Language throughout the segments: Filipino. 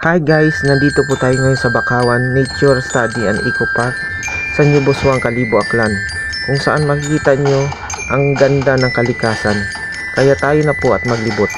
Hi guys, nandito po tayo ngayon sa Bakawan Nature Study and Eco Park sa New Busuan, Kalibo, Aklan, kung saan makikita nyo ang ganda ng kalikasan. Kaya tayo na po at maglibot.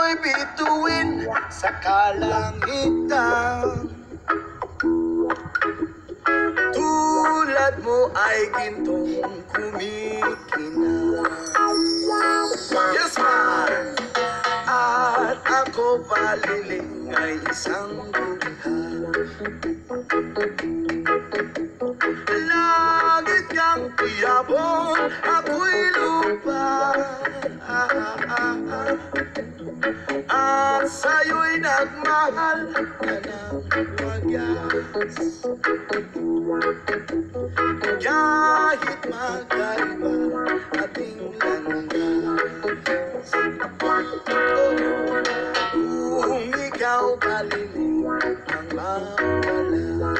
mo'y bituin sa kalangitan. Tulad mo ay gintong kumikinang. Yes, man! At ako paliling ay isang buhay. Langit kang tiyabon, ako'y lupa. At sa'yo'y nagmahal ka ng wagas. Kahit magkaiba ating landas, kung ikaw paliling ang mawala,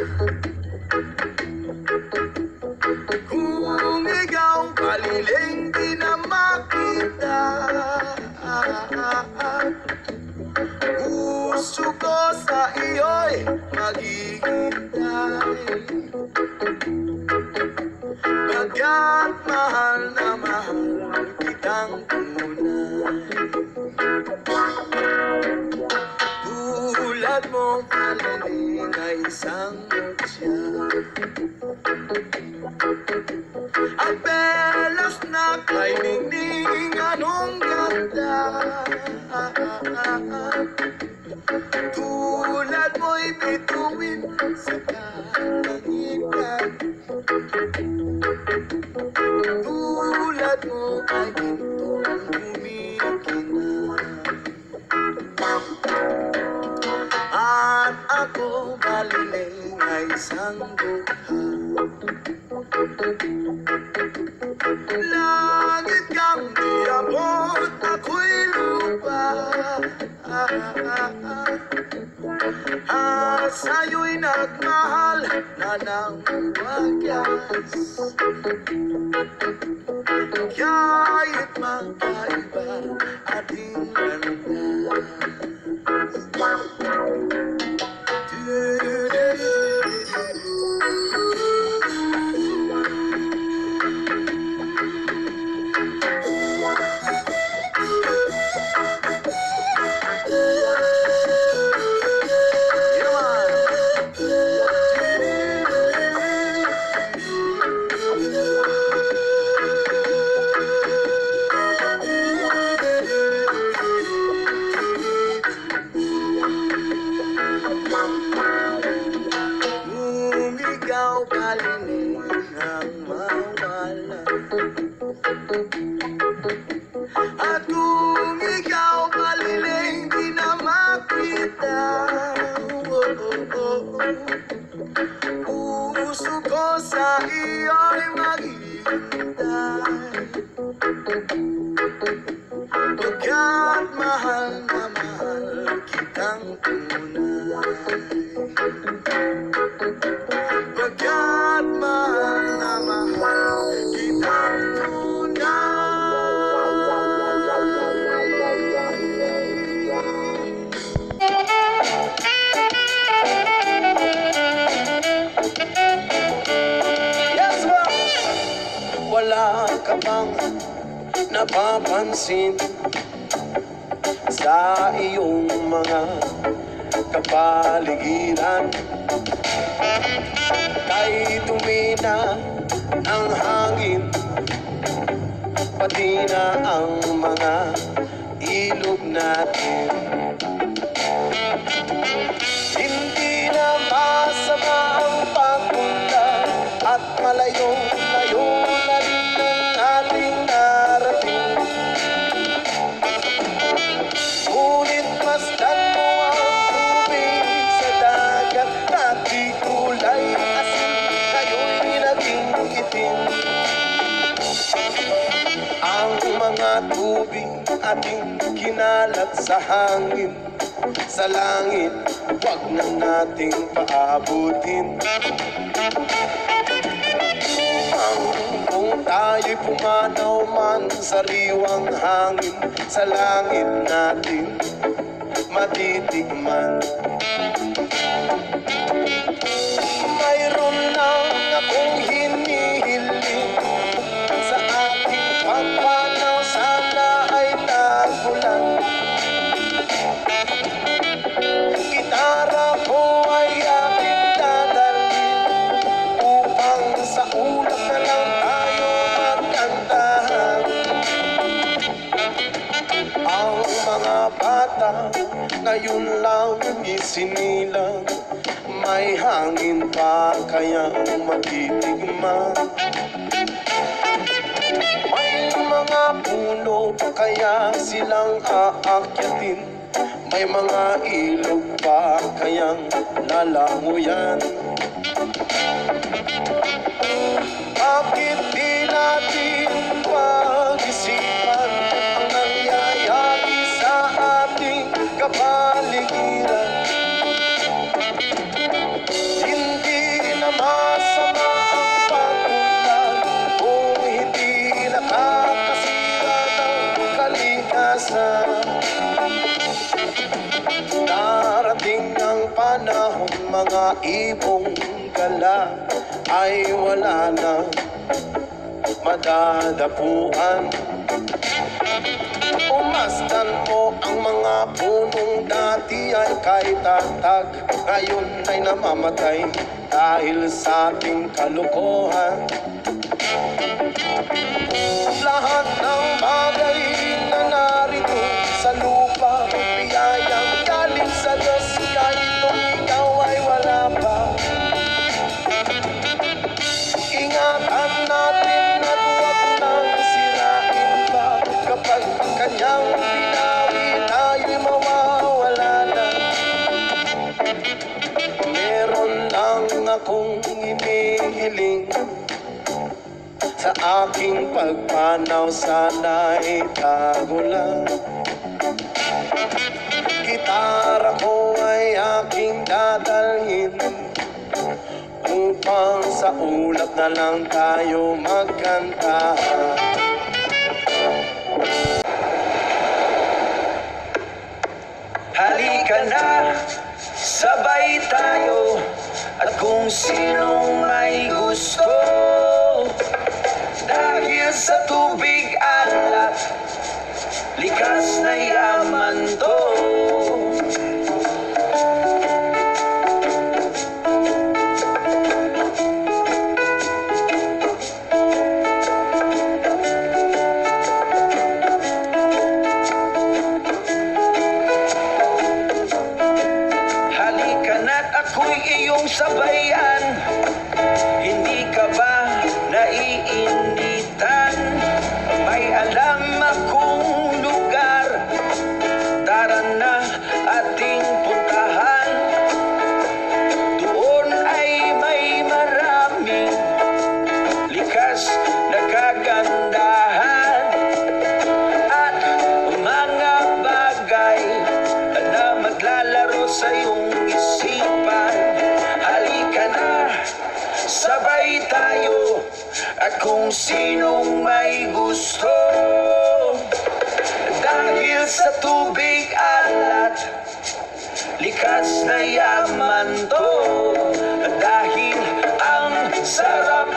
kung ikaw paliling di na makita, puso ko sa iyo'y maghihintay. Pagkat mahal na mahal kitang tunay. Tulad mo paliling ay isang mutya. Ang belas na kay ningning anong ganda. Tulad mo'y bituin sa kalangitan. Tulad mo ay gintong kumikinang. At ako baliling ay isang buhay. Langit kang diabot, ako'y lupa. At sa'yo'y nagmahal na ng wagas. Kahit magkaiba ating landas. At kung ikaw paliling di na makita, puso ko sa iyo'y maghihintay. Pagkat mahal na mahal kitang tunay. Pagkat mahal na mahal kitang tunay. Yes, ma'am! Wala ka bang napapansin sa iyong mga kapaligiran? Kay tumina ang hangin, pati na ang mga ilog natin. Hindi na masama ang pagpunta at malayo-layo na rin ang ating narating. Ngunit masdan mo ang tubig sa dagat na di kulay asin, kayo'y naging itim. Ang mga tubig ating kinalat sa hangin, sa langit, wag na nating paabutin. Kung tayo'y pumanaw man sa riwang hangin, sa langit natin matitikman. Mayroon lang akong hinihiling sa ating pagpanaw, sana ay nagulan. mga bata ngayon lang isinilang, may hangin pa kayang matitigman. May mga puno pa kaya silang aakyatin, may mga ilog pa kayang lalanguyan. Bakit di natin pag-isipan ang nangyayari sa ating kapaligiran? Hindi na masama ang pag-unlad kung hindi nakakasira ng kalikasan. Darating ang panahon, mga ibong gala ay wala na madadapuan. Umasdan mo ang mga punong dati ay kay tatag, ngayon ay namamatay dahil sa ating kalokohan. Lahat ng bagay na narito sa lupa, biyayang galing sa Diyos, kahit nung ikaw ay wala pa. Ingatan natin at huwag nang sirain pa, kapag ang kanyang binawi tayo'y mawawala na. Meron lang akong inihiling, sa aking pagpanaw sana'y tago lang. Gitara ko ay aking dadalhin, upang sa ulap na lang tayo magkanta. Halika na, sabay tayo, at kung sinong may gusto, dahil sa tubig alat, likas na yaman to. Ako'y iyong sabayan, hindi ka ba naiinitan? May alam akong lugar, tara na ating puntahan. Doon ay may maraming likas na kagandahan at mga bagay na maglalaro sa iyong isipan. Halika na, sabay tayo, at kung sinong may gusto, dahil sa tubig alat, likas na yaman to. Dahil ang sarap